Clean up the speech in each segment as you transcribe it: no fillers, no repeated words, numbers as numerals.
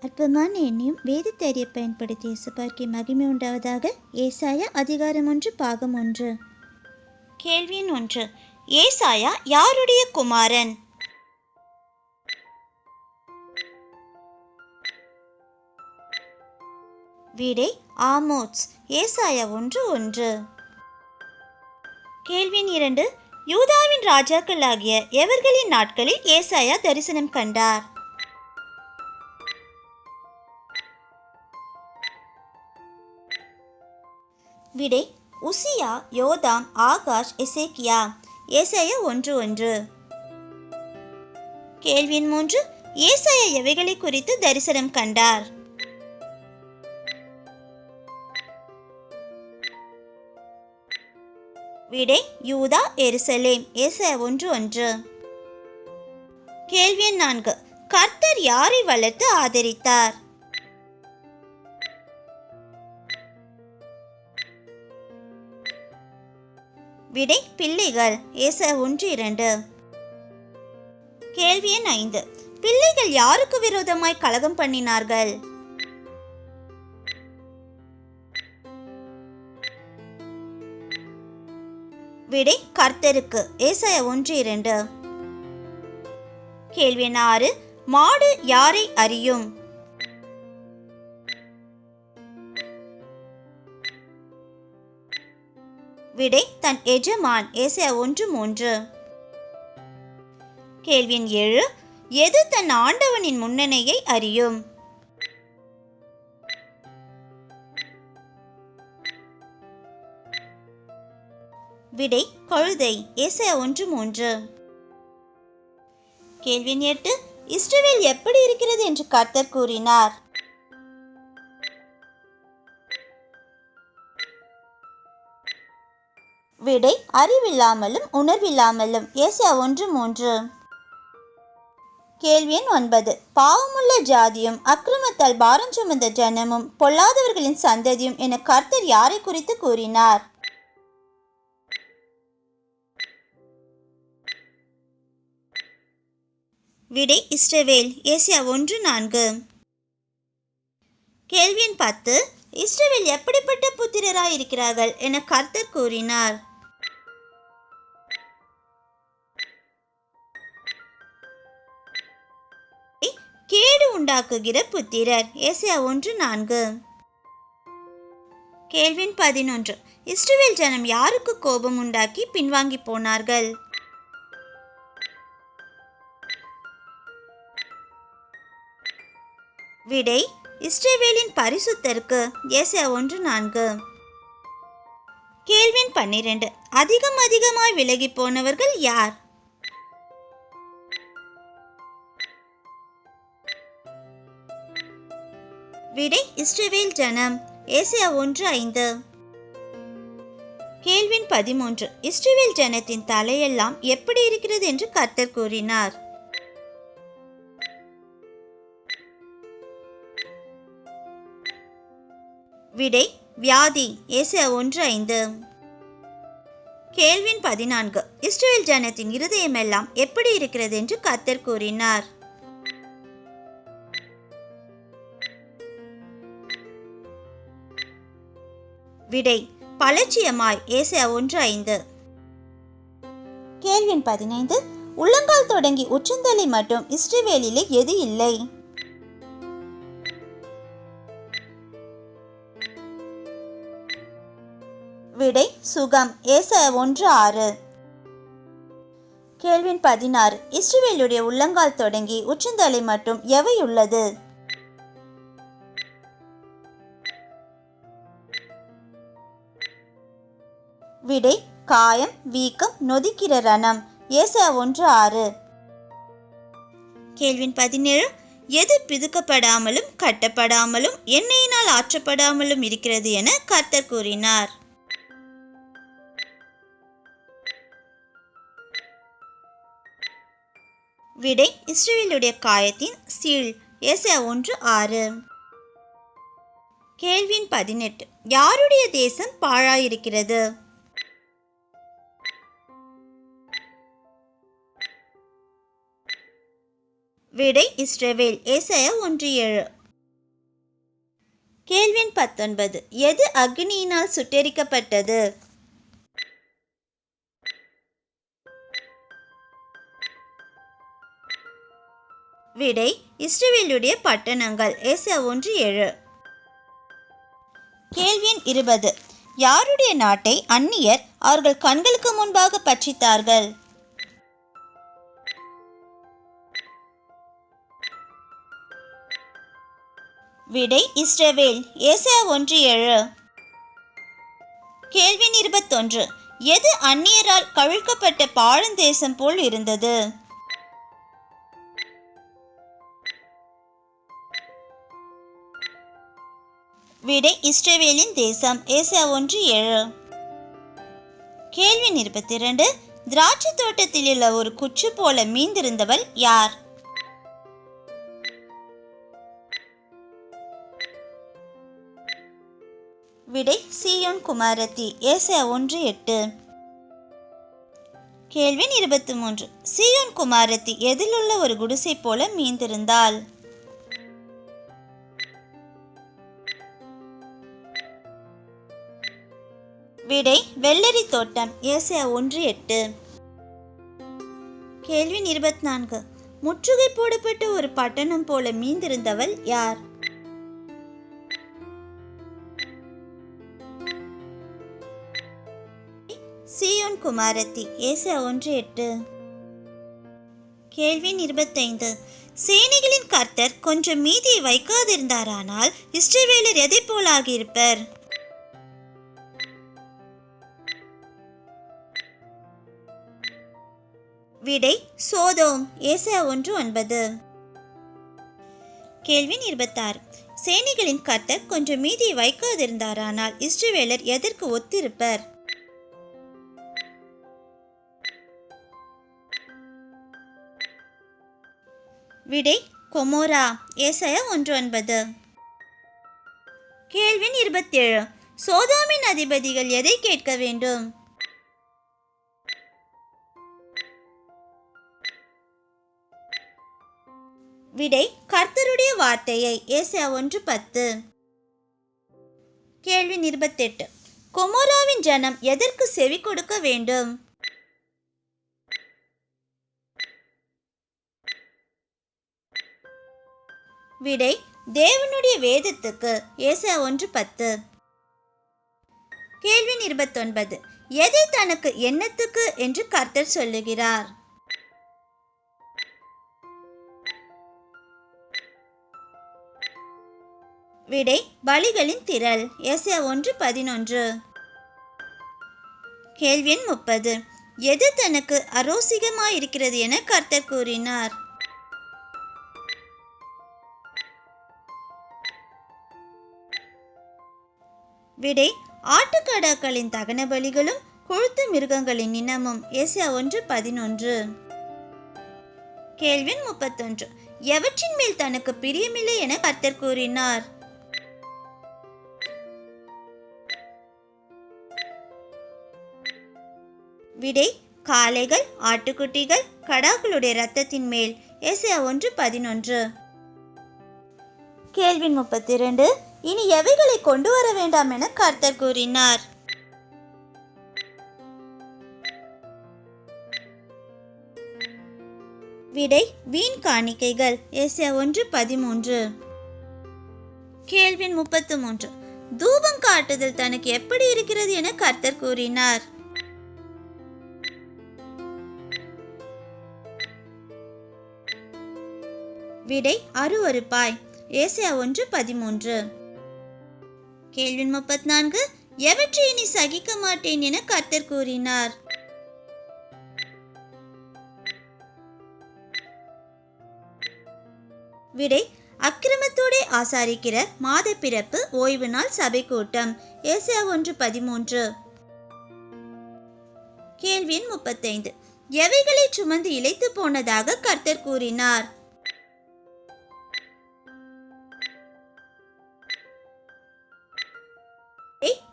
அற்பமான எண்ணையும் வேதத்தை பயன்படுத்தி இயேசுபார்க்கே மகிமை உண்டாவதாக. ஏசாயா அதிகாரம் 1 பாகம் 1. கேள்வி 1. ஏசாயா யாருடைய குமாரன்? விடை ஆமோத்ஸ். ஏசாயா 1:1. கேள்வி 2. யூதாவின் ராஜாக்களாகிய எவர்களின் நாட்களில் ஏசாயா தரிசனம் கண்டார்? விடை உசியா, யோதாம், ஆகாஷ், எசேக்கியா. ஏசாயா 1:1. கேள்வி 3. ஏசாயா எவைகளை குறித்து தரிசனம் கண்டார்? விடை யூதா, எருசலேம். ஏசாயா 1:1. கேள்வி 4. கர்த்தர் யாரை வளர்த்து ஆதரித்தார்? விடை பிள்ளைகள். ஏசாயா 1:2. கேள்வி 5. பிள்ளைகள் யாருக்கு விரோதமாய் கலகம் பண்ணினார்கள்? விடை கர்த்தருக்கு. ஏசாயா 1:2. கேள்வி 6. மாடு யாரை அறியும்? விடை தன் எஜமான். ஏசாயா 1:3. கேள்வி 7. எது தன் ஆண்டவனின் முன்னணையை அறியும்? விடை கழுதை. ஏசாயா 1:3. கேள்வி 8. இஸ்ரவேல் எப்படி இருக்கிறது என்று கர்த்தர் கூறினார்? விடை அறிவில்லாமலும் உணர்வில்லாமலும். ஏசாயா 1:3. கேள்வி 9. பாவமுள்ள ஜாதியும் அக்கிரமத்தால் பாரம் சுமந்த ஜனமும் பொல்லாதவர்களின் சந்ததியும் என கர்த்தர் யாரை குறித்து கூறினார்? விடை இஸ்ரவேல். ஏசாயா 1:4. கேள்வி 10. இஸ்ரவேல் எப்படிப்பட்ட புத்திரராய் இருக்கிறார்கள் என கர்த்தர் கூறினார்? கேடு உண்டாக்குகிற புத்திரர். ஏசாயா 1:4. கேள்வி 11. இஸ்ரவேல் ஜனம் யாருக்கு கோபம் உண்டாக்கி பின்வாங்கி போனார்கள்? விடை இஸ்ரவேலின் பரிசுத்தருக்கு. ஏசாயா 1:4. கேள்வி 12. அதிகமாய் விலகி போனவர்கள் யார்? விடை இஸ்ரவேல் ஜனம். ஏசாயா 1:5. கேள்வி 13. இஸ்ரவேல் ஜனத்தின் தலையெல்லாம் எப்படி இருக்கிறது என்று கர்த்தர் கூறினார்? விடை வியாதி. ஏசாயா 1:5. கேள்வி 14. இஸ்ரவேல் ஜனத்தின் இருதயமெல்லாம் எப்படி இருக்கிறது என்று கர்த்தர் கூறினார்? விடை பலட்சியமாய். ஏசாயா 1:5. கேள்வி 15. உள்ளங்கால் தொடங்கி உச்சந்தலை மட்டும் இஸ்ரவேலிலே எது இல்லை? விடை சுகம். ஏசாயா 1:6. கேள்வி 16. இஸ்ரவேலுடைய உள்ளங்கால் தொடங்கி உச்சந்தலை மட்டும் எவை உள்ளது? விடை காயம், வீக்கம், நொதிக்கிற ரணம். ஏசாயா 1:6. கேள்வி 17. எது பிதுக்கப்படாமலும் கட்டப்படாமலும் எண்ணெயினால் ஆற்றப்படாமலும் இருக்கிறது என கர்த்தர் கூறினார்? விடை இஸ்ரவேலுடைய காயத்தின் சீல். ஏசாயா 1:6. கேள்வி 18. யாருடைய தேசம் பாழாயிருக்கிறது? விடை இஸ்ரவேல். ஏசாயா 1:7. கேள்வி எண் 19. எது அக்னியினால் சுட்டெரிக்கப்பட்டது? விடை இஸ்ரவேலுடைய பட்டணங்கள். ஏசாயா 1:7. கேள்வி எண் 20. யாருடைய நாட்டை அந்நியர் அவர்கள் கண்களுக்கு முன்பாக பட்சித்தார்கள்? விடை இஸ்ரவேல். ஏசாயா 1:7. கேள்வி எண் 21. எது அந்நியரால் கவிழ்க்கப்பட்ட பாழந்தேசம் போல் இருந்தது? விடை இஸ்ரவேலின் தேசம். ஏசாயா 1:7. கேள்வி 22. திராட்சை தோட்டத்தில் உள்ள ஒரு குச்சு போல மீந்திருந்தவள் யார்? விடை சீயோன் குமாரத்தி. ஏசாயா 1:8. கேள்வி 23. சீயோன் குமாரத்தி எதிலுள்ள ஒரு குடிசை போல மீந்திருந்தாள்? விடை வெள்ளரி தோட்டம். ஏசாயா 1:8. கேள்வி 24. முற்றுகை போடப்பட்ட ஒரு பட்டணம் போல மீந்திருந்தவள் யார்? சீயோன் குமாரத்தி. ஏசாயா 1:8. கேள்வி 25. சேனைகளின் கர்த்தர் கொஞ்சம் மீதியை வைக்காதிருந்தாரானால் இஸ்ரவேலர் எதை போலாகியிருப்பர்? விடை சோதோம். ஏசாயா 1:9. கேள்வி 26. சேனைகளின் கர்த்தர் கொஞ்சம் மீதியை வைக்காதிருந்தாரானால் இஸ்ரவேலர் எதற்கு ஒத்திருப்பர்? விடை கொமோரா. ஏசாயா 1:9. கேள்வி 27. சோதோமின் அதிபதிகள் எதை கேட்க வேண்டும்? விடை கர்த்தருடைய வார்த்தையை. ஏசாயா 1:10. கேள்வி 28. கொமோராவின் ஜனம் எதற்கு செவி கொடுக்க வேண்டும்? விடை தேவனுடைய வேதத்துக்கு. ஏசாயா 1:10. கேள்வி 29. எதை தனக்கு எண்ணத்துக்கு என்று கர்த்தர் சொல்லுகிறார்? விடை பலிகளின் திரள். ஏசாயா 1:11. கேள்வி எண் 30. எது தனக்கு அரோசிகமாயிருக்கிறது என கர்த்தர் கூறினார்? விடை ஆட்டுக்கடாக்களின் தகன பலிகளும் கொழுத்து மிருகங்களின் இனமும். ஏசாயா 1:11. கேள்வி 31. எவற்றின் மேல் தனக்கு பிரியமில்லை என கர்த்தர் கூறினார்? விடை காளைகள், ஆட்டுக்குட்டிகள், கடாக்களுடைய இரத்தத்தின் மேல். ஏசாயா 1:11. கேள்வி 32. இனி எவைகளை கொண்டு வர வேண்டாம் என கர்த்தர் கூறினார்? விடை வீண் காணிக்கைகள். ஏசாயா 1:13. கேள்வி 33. தூபம் காட்டுதல் தனக்கு எப்படி இருக்கிறது என கர்த்தர் கூறினார்? விடை அருவருப்பாய். ஏசாயா 1:13. கேள்வி 34. எவற்றை இனி சகிக்க மாட்டேன் என கர்த்தர் கூறினார்? விடை அக்கிரமத்தோடு ஆசாரிக்கிற மாத பிறப்பு ஓய்வு நாள் சபை கூட்டம். ஏசாயா 1:13. கேள்வி 35. எவைகளை சுமந்து இளைத்து போனதாக கர்த்தர் கூறினார்?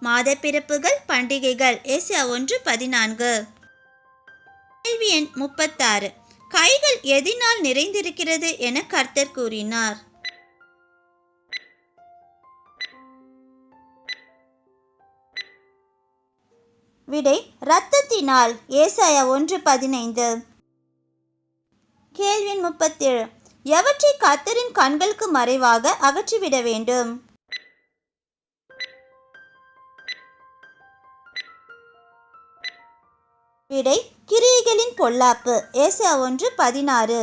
மாத பிறப்புகள், பண்டிகைகள். ஏசாயா 1:14. கேள்வி எண் 36. கைகள் எதினால் நிறைந்திருக்கிறது என கர்த்தர் கூறினார்? விடை இரத்தத்தினால். ஏசாயா 1:15. கேள்வி எண் 37. எவற்றை கர்த்தரின் கண்களுக்கு மறைவாக அகற்றிவிட வேண்டும்? விடை கிரியைகளின் பொல்லாப்பு. ஏசாயா 1:16.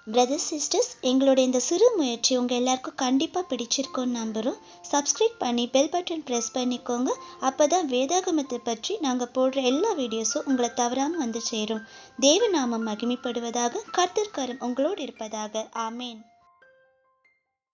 பிரதர்ஸ் சிஸ்டர்ஸ், எங்களோட இந்த சிறு முயற்சி உங்கள் எல்லாருக்கும் கண்டிப்பாக பிடிச்சிருக்கோன்னு நம்புகிறோம். சப்ஸ்கிரைப் பண்ணி பெல் பட்டன் ப்ரெஸ் பண்ணிக்கோங்க. அப்போ தான் வேதாகமத்தை பற்றி நாங்கள் போடுற எல்லா வீடியோஸும் உங்களை தவறாமல் வந்து சேரும். தேவ நாமம் மகிமைப்படுவதாக. கர்த்தர் கரம் உங்களோடு இருப்பதாக. ஆமேன்.